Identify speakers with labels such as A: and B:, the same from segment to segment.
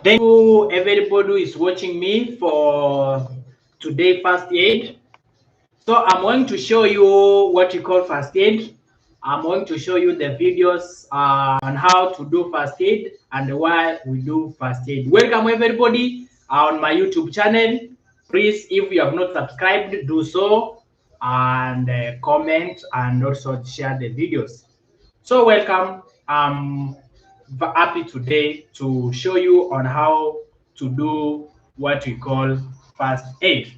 A: Thank you everybody who is watching me for today first aid. So I'm going to show you what you call first aid. I'm going to show you the videos on how to do first aid and why we do first aid. Welcome everybody on my YouTube channel. Please, if you have not subscribed, do so and comment and also share the videos. So welcome. I'm happy today to show you on how to do what we call first aid.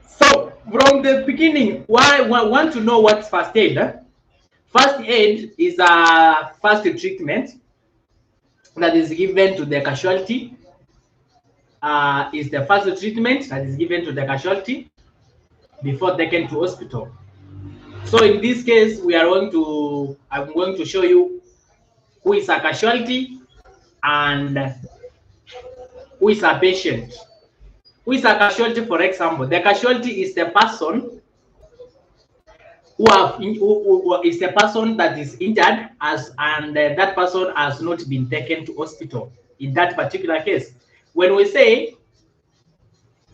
A: So from the beginning, why want to know what's first aid? First aid is a first treatment that is given to the casualty. Is the first treatment that is given to the casualty before taken to hospital. So in this case, I'm going to show you who is a casualty and who is a patient. Who is a casualty, for example? The casualty is the person who is the person that is injured and that person has not been taken to hospital in that particular case. When we say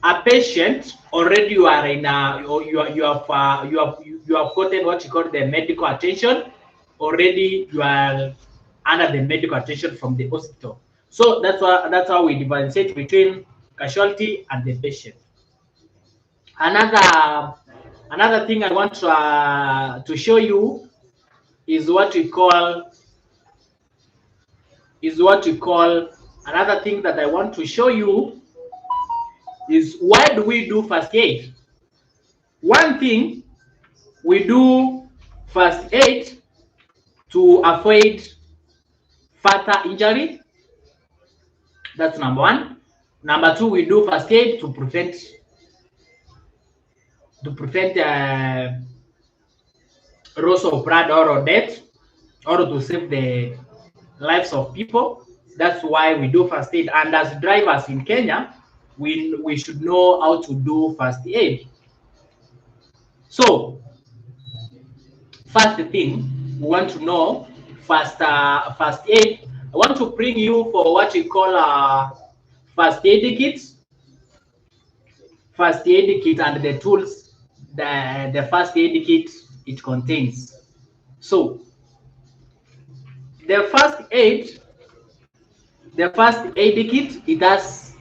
A: a patient, already you are in a you have gotten what you call the medical attention. Already you are under the medical attention from the hospital. So that's how we differentiate between casualty and the patient. Another thing I want to show you is what we call another thing that I want to show you is why do we do first aid? One thing, we do first aid to avoid further injury. That's number one. Number two, we do first aid to prevent loss of blood or death, or to save the lives of people. That's why we do first aid. And as drivers in Kenya, we should know how to do first aid. So first thing we want to know, first aid. I want to bring you for what we call first aid kit. First aid kit and the tools the first aid kit it contains. So the first aid the first aid kit, it does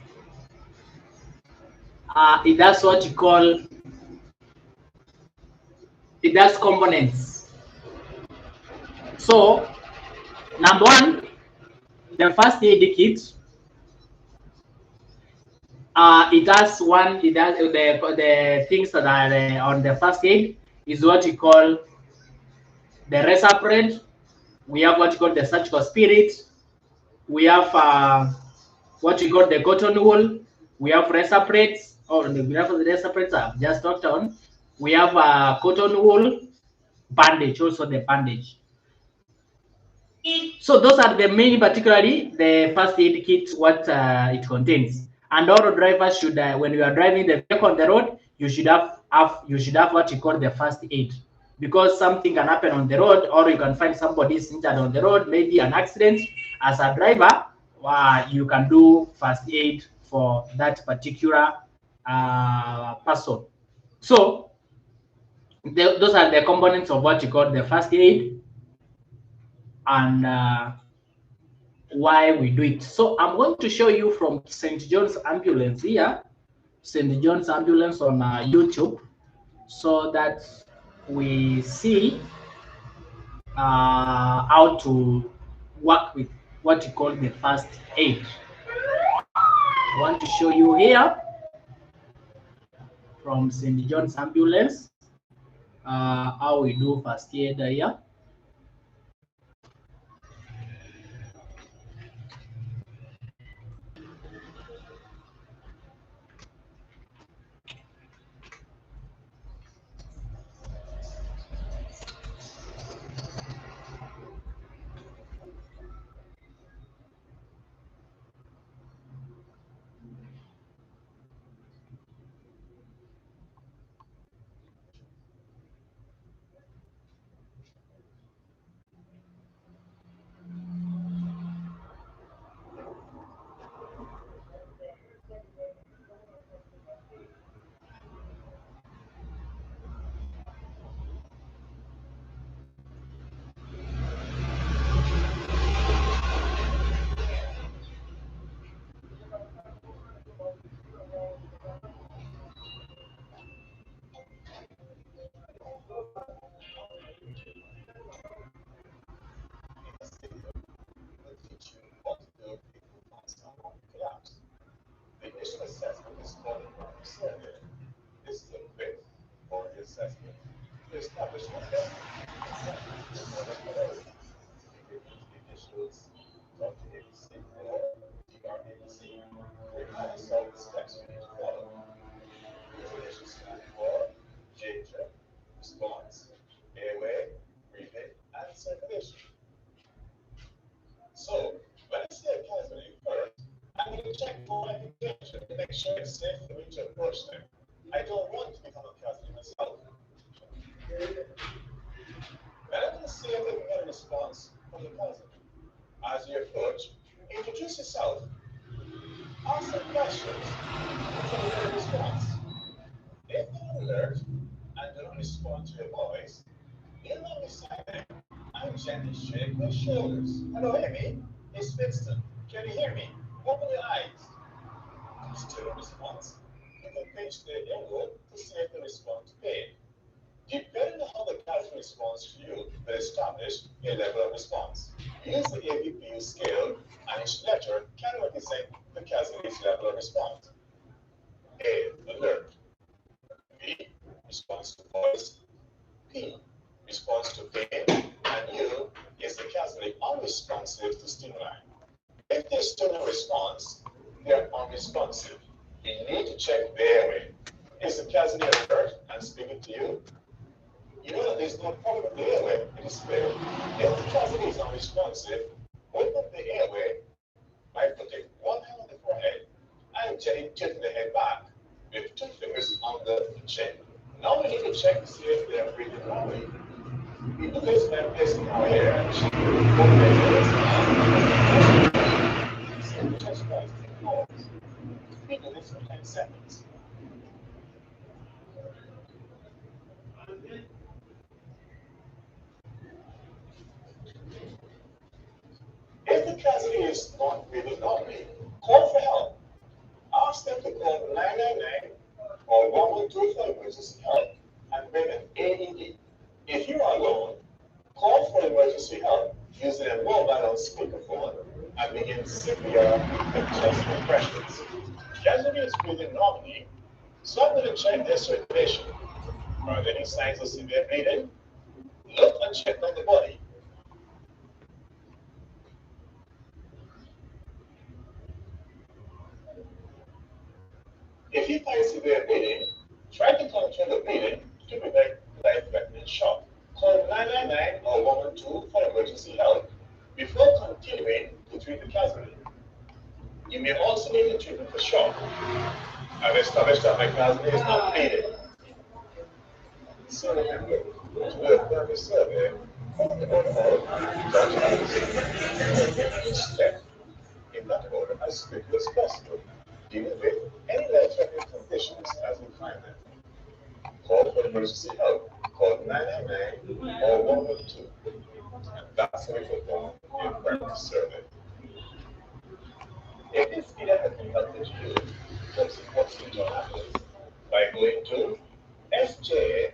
A: what you call, it does components. So number one, the first aid kit, it does the things that are on the first aid is what we call the respirat. We have what you call the surgical spirit. We have what we call the cotton wool. We have respirates, or we have the respirates I've just talked on. We have cotton wool, bandage, also the bandage. So those are the main, particularly the first aid kit, what it contains. And all drivers should, when you are driving the vehicle on the road, you should have what you call the first aid, because something can happen on the road, or you can find somebody is injured on the road, maybe an accident. As a driver, you can do first aid for that particular person. So those are the components of what you call the first aid, and why we do it. So I'm going to show you from St. John's Ambulance here, St. John's Ambulance on YouTube, so that we see how to work with what you call the first aid. I want to show you here from St. John's Ambulance how we do first aid here.
B: condition. So, when I see a casualty first, I'm going to check for my condition to make sure it's safe for me to approach them. I don't want to become a casualty myself. And I'm going to see if I can get a response from the casualty. As you approach, introduce yourself. Ask some questions until you get a response. If they're alert and don't respond to your voice, you'll not be silent and gently shake their shoulders. Hello, Amy. It's Winston. Can you hear me? Open your eyes. Still a response. You can pinch their elbow to see if they respond to pain. Depending on how the cat responds to you, will establish a level of response. Use the ABPU scale, and each letter can represent the casualty's level of response. A. Alert. B. Response to voice. P. Response to pain. And U is the casualty unresponsive to stimuli. If there's still no response, they're unresponsive. You need to check their way. Is the casualty alert and speaking to you? You know that there's no problem with the airway. It is clear. If the casualty is unresponsive, open the airway by putting one hand on the forehead and gently tilting the head back with 2 fingers under the chin. Now we need to check to see if they are breathing normally. We do this by placing our hair and chin over their ears and send the chest rise to pause. We do this for 10 seconds. If the casualty is not breathing normally, call for help. Ask them to call 999 or 112 for emergency help and bring an AED. If you are alone, call for emergency help using a mobile on speakerphone and begin CPR and chest compressions. Casualty is breathing normally, so I'm going to check their circulation. Are there any signs of severe bleeding? Look and check on the body. If you find severe bleeding, try to control the bleeding to prevent life-threatening shock. Call 999 or 112 for emergency help before continuing to treat the casualty. You may also need a treatment for shock. I've established that my casualty is not bleeding. So remember, to do a therapy survey, put the order and judge each step in that order as quickly as possible, dealing with any life-threatening conditions as we find them. Call for emergency help, call 999 or 112. And that's how we perform a practice survey. If this video has been helpful to you, come support St. John Adventist by going to sja.org.uk/donate.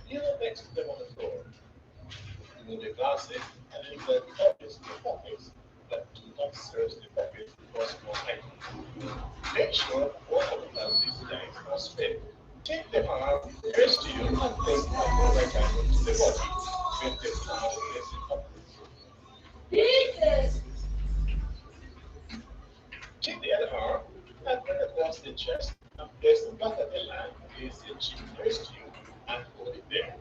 B: You will next to them on the floor. Remove your glasses and insert the objects in the pockets that do not seriously pocket or small items. Make sure all of the glasses lines are straight. Take the arm raised to you and place the right hand to the body with the palm facing upwards. Take the other arm and bring it across the chest and place the back of the hand against the cheek raised to you and hold it there.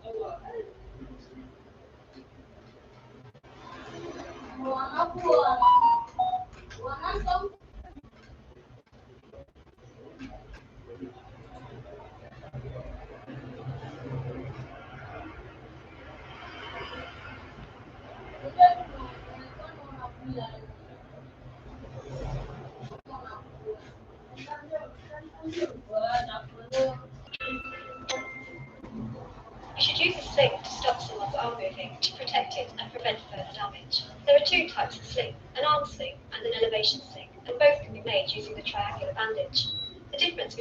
C: further damage. There are two types of sling, an arm sling and an elevation sling, and both can be made using the triangular bandage. The difference between